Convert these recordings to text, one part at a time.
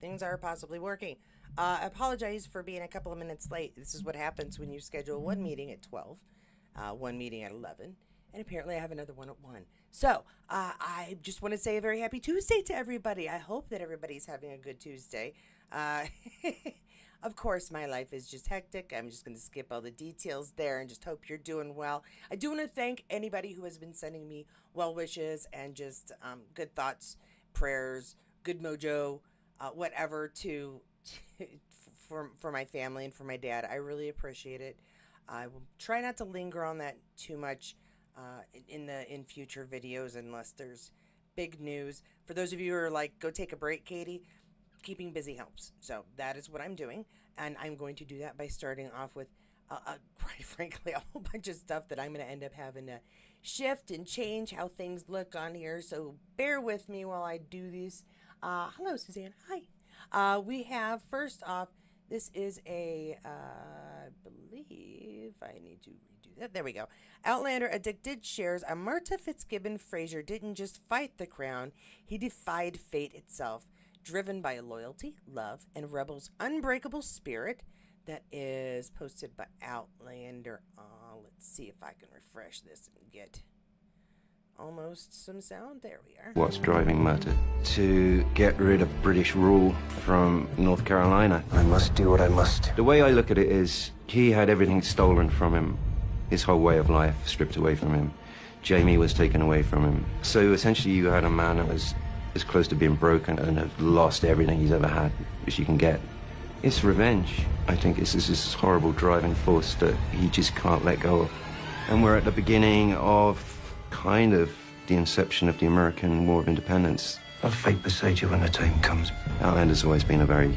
Things are possibly working. Apologize for being a couple of minutes late. This is what happens when you schedule one meeting at 12, one meeting at 11, and apparently I have another one at 1. So I just want to say a very happy Tuesday to everybody. I hope that everybody's having a good Tuesday. Uh, of course, my life is just hectic. I'm just going to skip all the details there and just hope you're doing well. I do want to thank anybody who has been sending me well wishes and just good thoughts, prayers, good mojo, whatever for my family and for my dad. I really appreciate it. I will try not to linger on that too much in future videos unless there's big news. For those of you who are like, go take a break, Katie. Keeping busy helps. So that is what I'm doing, and I'm going to do that by starting off with, quite frankly, a whole bunch of stuff that I'm going to end up having to shift and change how things look on here. So bear with me while I do this. Hello, Suzanne. Hi. We have, first off, this is I believe I need to redo that. There we go. Outlander Addicted shares a Marta Fitzgibbon Fraser didn't just fight the crown, he defied fate itself, driven by loyalty, love, and Rebel's unbreakable spirit. That is posted by Outlander. Let's see if I can refresh this and get almost some sound. There we are. What's driving Murta? To get rid of British rule from North Carolina. I must do what I must. The way I look at it is, he had everything stolen from him. His whole way of life stripped away from him. Jamie was taken away from him. So essentially you had a man that was as close to being broken and have lost everything he's ever had, as you can get. It's revenge. I think it's this horrible driving force that he just can't let go of. And we're at the beginning of kind of the inception of the American War of Independence. I'll fight beside you when the time comes. Outlander's always been a very,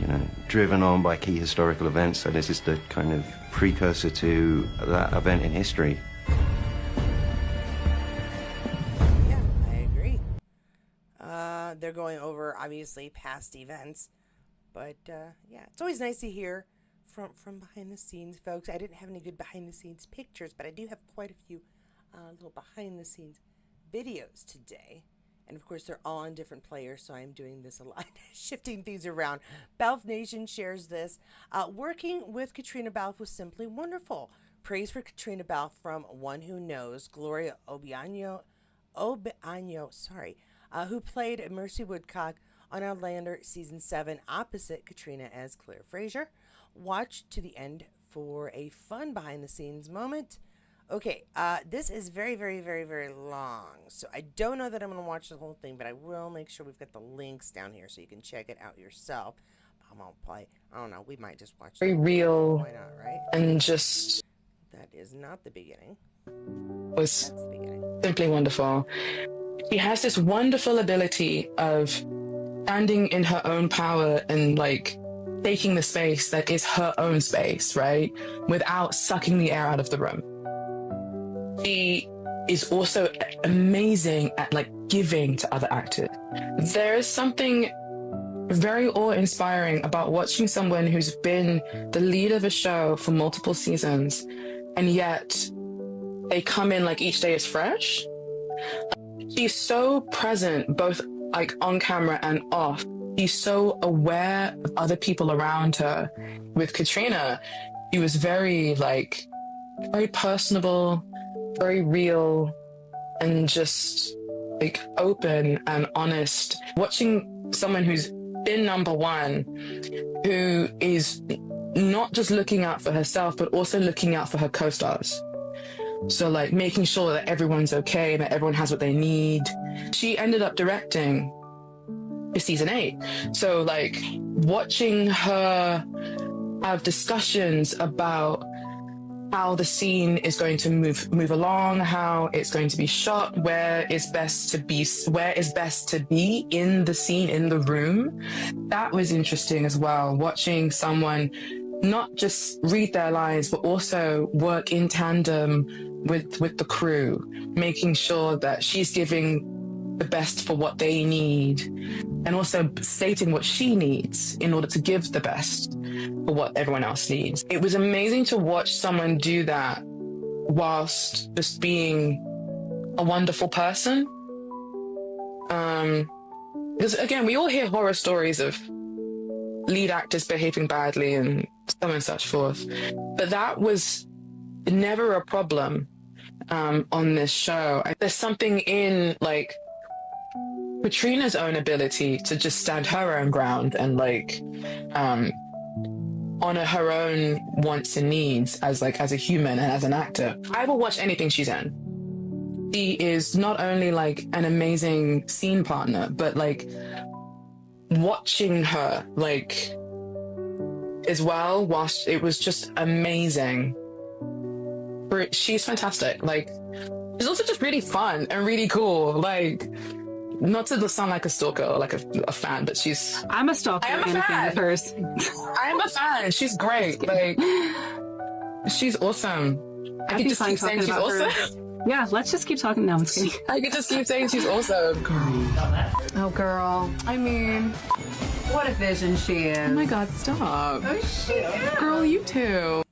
driven on by key historical events, so this is the kind of precursor to that event in history. They're going over, obviously, past events. But, yeah, it's always nice to hear from behind the scenes, folks. I didn't have any good behind the scenes pictures, but I do have quite a few little behind the scenes videos today. And, of course, they're all on different players, so I'm doing this a lot, shifting things around. Balfe Nation shares this. Working with Caitriona Balfe was simply wonderful. Praise for Caitriona Balfe from one who knows, Gloria Obianyo, who played Mercy Woodcock on Outlander Season 7 opposite Caitriona as Claire Fraser. Watch to the end for a fun behind-the-scenes moment. Okay, this is very, very, very, very long, so I don't know that I'm going to watch the whole thing, but I will make sure we've got the links down here so you can check it out yourself. I won't play. I don't know. We might just watch very real. Why not, right? And just... That is not the beginning. Was That's the beginning. Simply wonderful. She has this wonderful ability of standing in her own power and taking the space that is her own space, right? Without sucking the air out of the room. She is also amazing at giving to other actors. There is something very awe-inspiring about watching someone who's been the lead of a show for multiple seasons, and yet they come in each day is fresh. She's so present, both on camera and off. She's so aware of other people around her. With Caitriona, she was very very personable, very real, and just open and honest. Watching someone who's been number one, who is not just looking out for herself, but also looking out for her co-stars. So making sure that everyone's okay, that everyone has what they need. She ended up directing season 8. So watching her have discussions about how the scene is going to move along, how it's going to be shot, where is best to be in the scene, in the room. That was interesting as well, watching someone not just read their lines, but also work in tandem with the crew, making sure that she's giving the best for what they need, and also stating what she needs in order to give the best for what everyone else needs. It was amazing to watch someone do that whilst just being a wonderful person. Because again, we all hear horror stories of lead actors behaving badly and so on and such forth. But that was never a problem on this show. There's something in like Caitriona's own ability to just stand her own ground and like honor her own wants and needs as a human and as an actor. I will watch anything she's in. She is not only like an amazing scene partner, but like watching her like as well, whilst it was just amazing. She's fantastic. Like, she's also just really fun and really cool. Like, not to sound like a stalker or like a fan, but she's... I'm a stalker and a fan of hers. I'm a fan. She's great. Like, she's awesome. I could just keep saying she's awesome. Yeah, let's just keep talking now. I'm just kidding. I could just keep saying she's awesome. Oh, girl. I mean, what a vision she is. Oh my God, stop. Oh, shit. Girl, you too.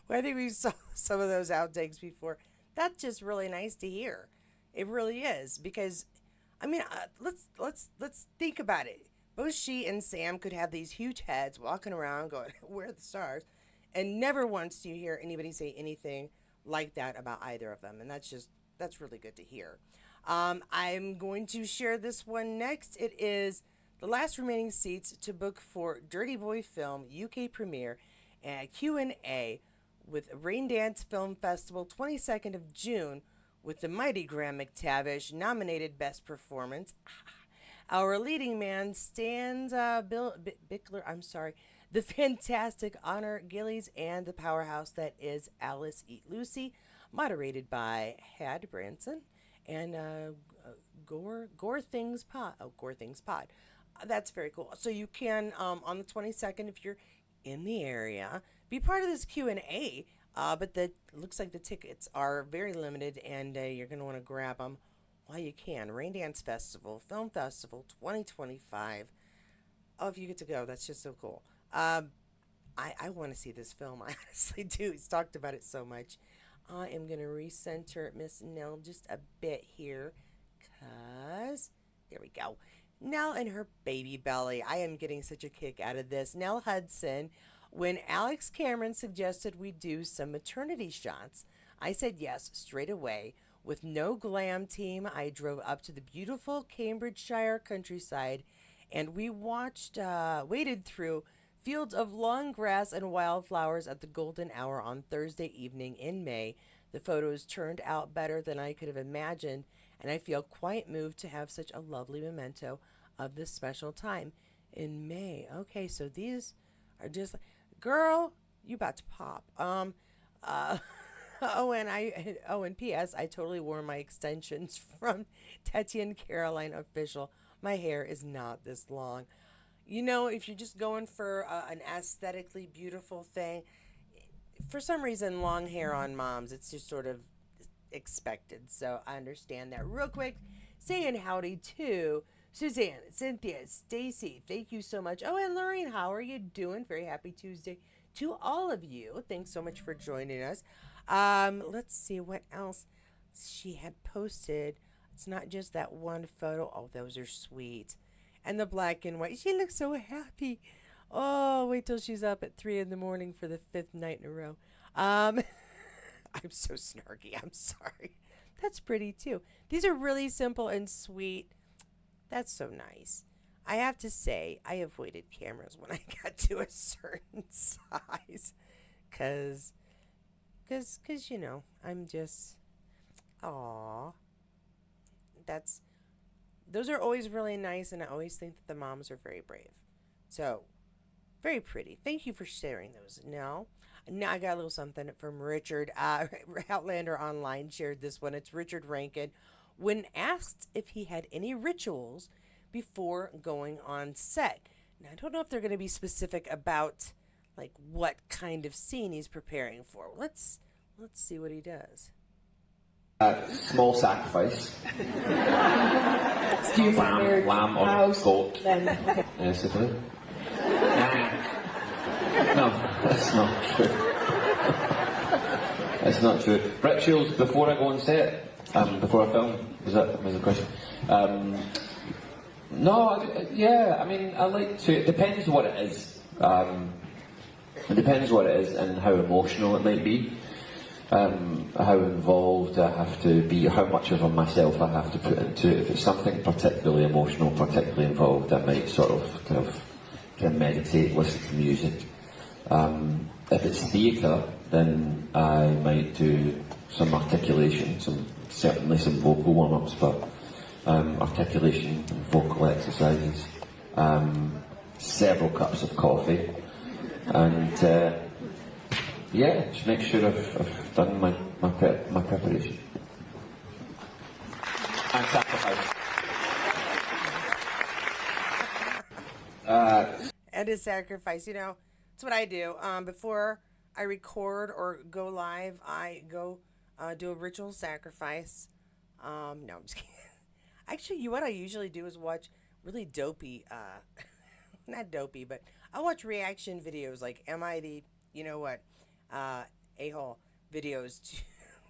Well, I think we saw some of those outtakes before. That's just really nice to hear. It really is, because, I mean, let's think about it. Both she and Sam could have these huge heads walking around going, "Where are the stars?" And never once do you hear anybody say anything like that about either of them, and that's really good to hear. I'm going to share this one next. It is the last remaining seats to book for Dirty Boy Film UK premiere and Q&A with Rain Dance Film Festival 22nd of June with the mighty Graham McTavish nominated Best Performance. Our leading man stands Bill Bickler, the fantastic Honor Gillies, and the powerhouse that is Alice Eat Lucy, moderated by Had Branson and Gore Things Pod. Oh, Gore Things Pod. That's very cool. So you can, on the 22nd, if you're in the area, be part of this Q&A. But it looks like the tickets are very limited, and you're going to want to grab them while you can. Rain Dance Festival, Film Festival 2025. Oh, if you get to go, that's just so cool. I want to see this film. I honestly do. He's talked about it so much. I am going to recenter Miss Nell just a bit here, because there we go. Nell and her baby belly. I am getting such a kick out of this. Nell Hudson, when Alex Cameron suggested we do some maternity shots, I said yes straight away. With no glam team, I drove up to the beautiful Cambridgeshire countryside, and we waded through fields of long grass and wildflowers at the golden hour on Thursday evening in May. The photos turned out better than I could have imagined, and I feel quite moved to have such a lovely memento of this special time in May. Okay, so these are just... Girl, you about to pop. And P.S. I totally wore my extensions from Tetian Caroline Official. My hair is not this long. You know, if you're just going for an aesthetically beautiful thing, for some reason, long hair on moms, it's just sort of expected. So I understand that. Real quick, saying howdy to Suzanne, Cynthia, Stacy, thank you so much. Oh, and Lorraine, how are you doing? Very happy Tuesday to all of you. Thanks so much for joining us. Let's see what else she had posted. It's not just that one photo. Oh, those are sweet. And the black and white. She looks so happy. Oh, wait till she's up at 3 a.m. for the 5th night in a row. I'm so snarky. I'm sorry. That's pretty too. These are really simple and sweet. That's so nice. I have to say, I avoided cameras when I got to a certain size. Cause, you know, I'm just, those are always really nice, and I always think that the moms are very brave. So, very pretty. Thank you for sharing those. Now I got a little something from Richard. Outlander Online shared this one. It's Richard Rankin. When asked if he had any rituals before going on set. Now, I don't know if they're going to be specific about, like, what kind of scene he's preparing for. Let's see what he does. Small sacrifice. Lamb or goat. Basically. No, that's not true. That's not true. Rituals before I go on set, before I film. Was the question? No, yeah, I mean, I like to, it depends what it is. It depends what it is and how emotional it might be. How involved I have to be, how much of myself I have to put into it. If it's something particularly emotional, particularly involved, I might sort of kind of meditate, listen to music. If it's theatre, then I might do some articulation, certainly some vocal warm-ups, but articulation and vocal exercises, several cups of coffee, and yeah, just make sure I've done my preparation. And sacrifice. And a sacrifice, you know, it's what I do. Before I record or go live, I go do a ritual sacrifice. No, I'm just kidding. Actually, what I usually do is watch really dopey, not dopey, but I watch reaction videos like Am I the, you know what, a-hole videos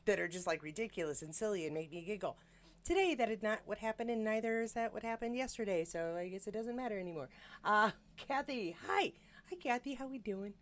that are just like ridiculous and silly and make me giggle. Today, that is not what happened, and neither is that what happened yesterday, so I guess it doesn't matter anymore. Kathy, hi. Hi, Kathy, how we doing?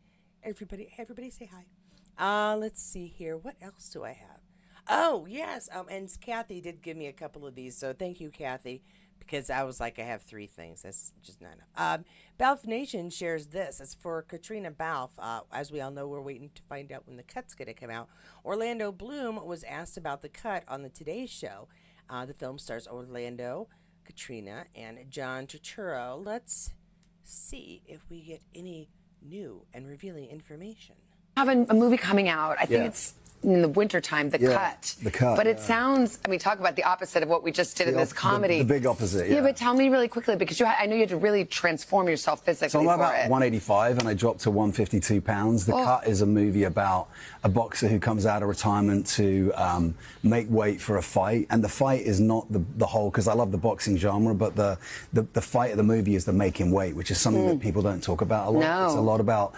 Everybody say hi. Let's see here. What else do I have? Oh, yes. And Kathy did give me a couple of these, so thank you, Kathy, because I was like, I have 3 things. That's just not enough. Balfe Nation shares this. It's for Caitriona Balfe. As we all know, we're waiting to find out when the cut's going to come out. Orlando Bloom was asked about the cut on the Today Show. The film stars Orlando, Caitriona, and John Turturro. Let's see if we get any new and revealing information. Having a movie coming out. I think it's in the wintertime, The Cut. The Cut. But it sounds, I mean, talk about the opposite of what we just did in this comedy. The big opposite, Yeah, but tell me really quickly, because I know you had to really transform yourself physically So I'm for about it. 185 and I dropped to 152 pounds. The Cut is a movie about a boxer who comes out of retirement to make weight for a fight. And the fight is not the whole, because I love the boxing genre, but the fight of the movie is the making weight, which is something that people don't talk about a lot. No. It's a lot about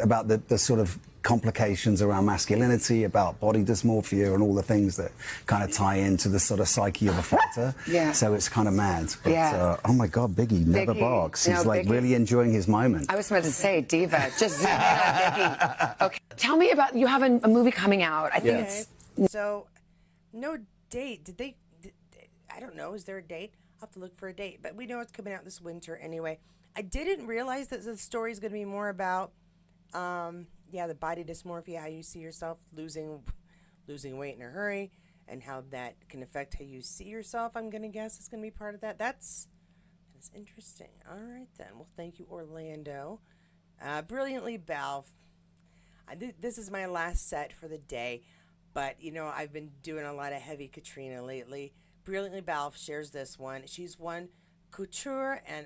about the sort of complications around masculinity, about body dysmorphia, and all the things that kind of tie into the sort of psyche of a fighter. Yeah. So it's kind of mad. But, oh my God, Biggie never barks. He's like Biggie. really enjoying his moment. I was about to say diva. Just Biggie. Okay. Tell me about, you have a movie coming out. I think it's... So, no date. I don't know. Is there a date? I'll have to look for a date. But we know it's coming out this winter anyway. I didn't realize that the story is going to be more about... the body dysmorphia, how you see yourself losing weight in a hurry, and how that can affect how you see yourself. I'm going to guess it's going to be part of that. That is interesting. All right, then. Well, thank you, Orlando. Brilliantly, Balfe. This is my last set for the day, but, you know, I've been doing a lot of heavy Caitriona lately. Brilliantly, Balfe shares this one. She's worn couture and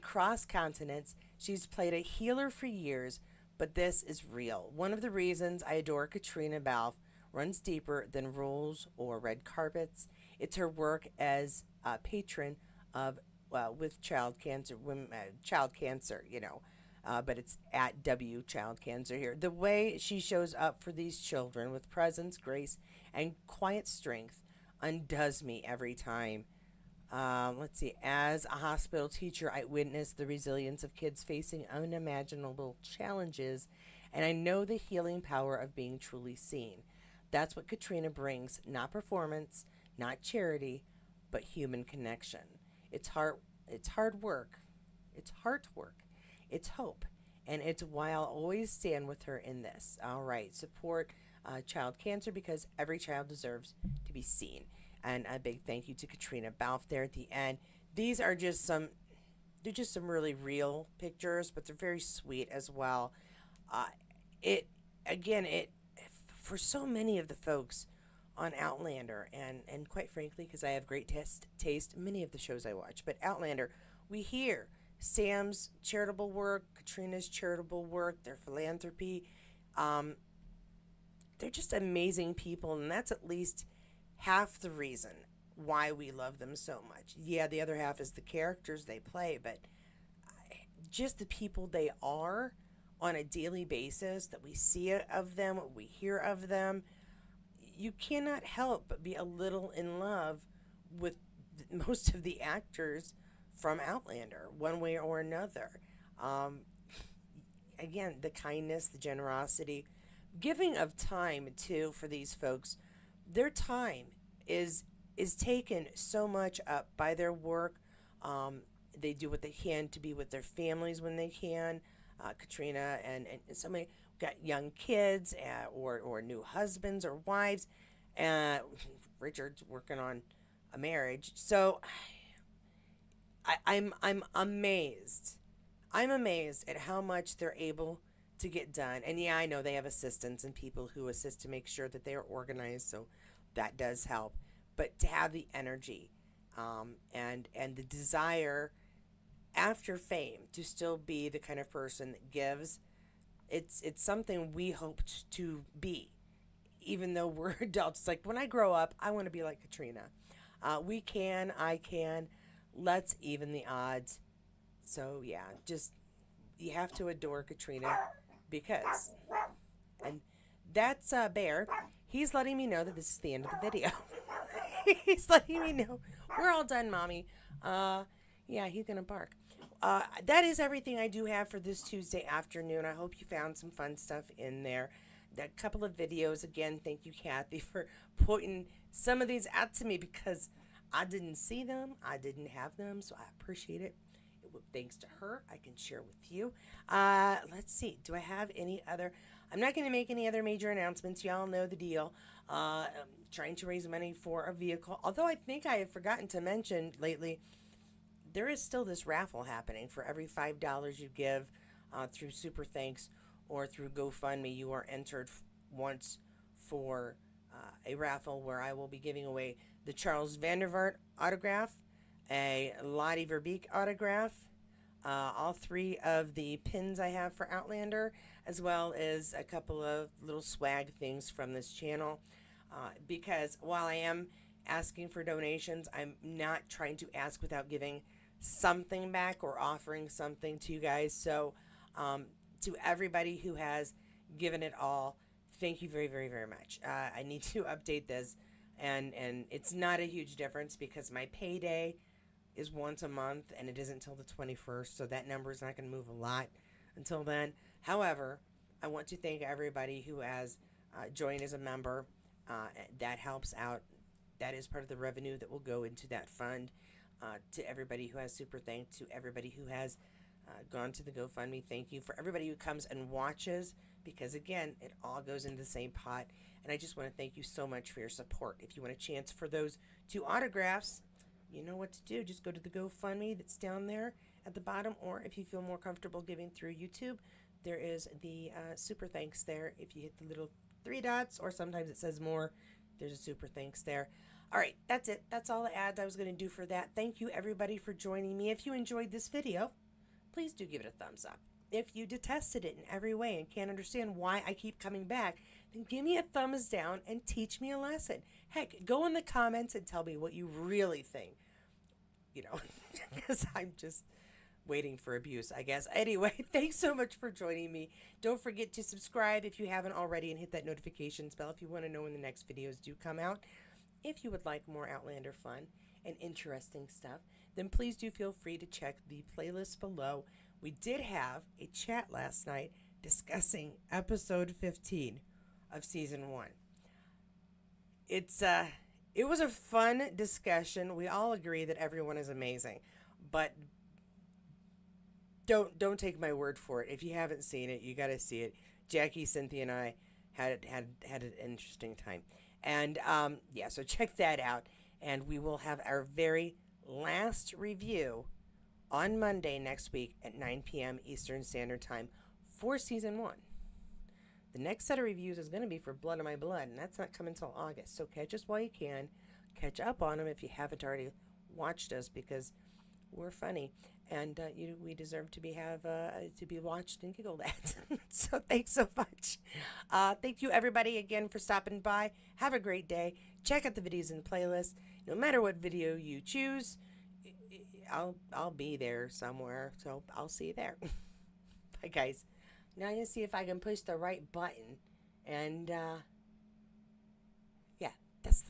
cross continents. She's played a healer for years, but this is real. One of the reasons I adore Caitriona Balfe runs deeper than rules or red carpets. It's her work as a patron of, with child cancer, but it's at W Child Cancer here. The way she shows up for these children with presence, grace, and quiet strength undoes me every time. Let's see. As a hospital teacher, I witnessed the resilience of kids facing unimaginable challenges, and I know the healing power of being truly seen. That's what Caitriona brings, not performance, not charity, but human connection. It's hard work, it's heart work, it's hope, and it's why I'll always stand with her in this. All right, support child cancer, because every child deserves to be seen. And a big thank you to Caitriona Balfe there at the end. These are just some really real pictures, but they're very sweet as well. For so many of the folks on Outlander, and quite frankly, because I have great taste, many of the shows I watch, but Outlander, we hear Sam's charitable work, Caitriona's charitable work, their philanthropy. They're just amazing people, and that's at least half the reason why we love them so much. Yeah, the other half is the characters they play, but just the people they are on a daily basis, that we see of them, we hear of them. You cannot help but be a little in love with most of the actors from Outlander, one way or another. Um, Again, the kindness, the generosity, giving of time too for these folks. Their time is is taken so much up by their work. Um, they do what they can to be with their families when they can. Katrina and so many got young kids or new husbands or wives. Richard's working on a marriage. So I'm amazed. I'm amazed at how much they're able to get done. And yeah, I know they have assistants and people who assist to make sure that they are organized, so that does help. But to have the energy, and the desire after fame to still be the kind of person that gives, it's something we hope to be, even though we're adults. It's like when I grow up, I want to be like Katrina. We can, I can. Let's even the odds. So yeah, just you have to adore Katrina because, and that's Bear. He's letting me know that this is the end of the video. He's letting me know we're all done, mommy. Yeah, he's gonna bark. That is everything I do have for this Tuesday afternoon. I hope you found some fun stuff in there. That couple of videos again. Thank you, Kathy, for pointing some of these out to me because I didn't see them. I didn't have them, so I appreciate it. Thanks to her, I can share with you. Let's see. Do I have any other? I'm not going to make any other major announcements. Y'all know the deal. I'm trying to raise money for a vehicle. Although I think I have forgotten to mention lately, there is still this raffle happening. For every $5 you give through Super Thanks or through GoFundMe, you are entered once for a raffle where I will be giving away the Charles Vandervaart autograph, a Lottie Verbeek autograph, all three of the pins I have for Outlander, as well as a couple of little swag things from this channel. Because while I am asking for donations, I'm not trying to ask without giving something back or offering something to you guys. So to everybody who has given it all, thank you very, very, very much. I need to update this, and it's not a huge difference because my payday is once a month, and it isn't until the 21st, so that number is not going to move a lot until then. However, I want to thank everybody who has joined as a member. That helps out. That is part of the revenue that will go into that fund. To everybody who has super thanked, to everybody who has gone to the GoFundMe, thank you. For everybody who comes and watches, because again, it all goes into the same pot. And I just want to thank you so much for your support. If you want a chance for those 2 autographs, you know what to do. Just go to the GoFundMe that's down there at the bottom, or if you feel more comfortable giving through YouTube, there is the super thanks there. If you hit the little 3 dots, or sometimes it says more, there's a super thanks there. All right, that's it. That's all the ads I was going to do for that. Thank you, everybody, for joining me. If you enjoyed this video, please do give it a thumbs up. If you detested it in every way and can't understand why I keep coming back, then give me a thumbs down and teach me a lesson. Heck, go in the comments and tell me what you really think. You know, because I'm just waiting for abuse, I guess. Anyway, thanks so much for joining me. Don't forget to subscribe if you haven't already and hit that notifications bell if you want to know when the next videos do come out. If you would like more Outlander fun and interesting stuff, then please do feel free to check the playlist below. We did have a chat last night discussing episode 15 of season 1. It was a fun discussion. We all agree that everyone is amazing, but don't take my word for it. If you haven't seen it, you got to see it. Jackie, Cynthia, and I had an interesting time. And yeah, so check that out. And we will have our very last review on Monday next week at 9 p.m. Eastern Standard Time for season 1. The next set of reviews is going to be for Blood of My Blood, and that's not coming until August. So catch us while you can. Catch up on them if you haven't already watched us, because we're funny, and we deserve to be watched and giggled at. So thanks so much. Thank you everybody again for stopping by. Have a great day. Check out the videos in the playlist. No matter what video you choose, I'll be there somewhere. So I'll see you there. Bye guys. Now I'm gonna see if I can push the right button and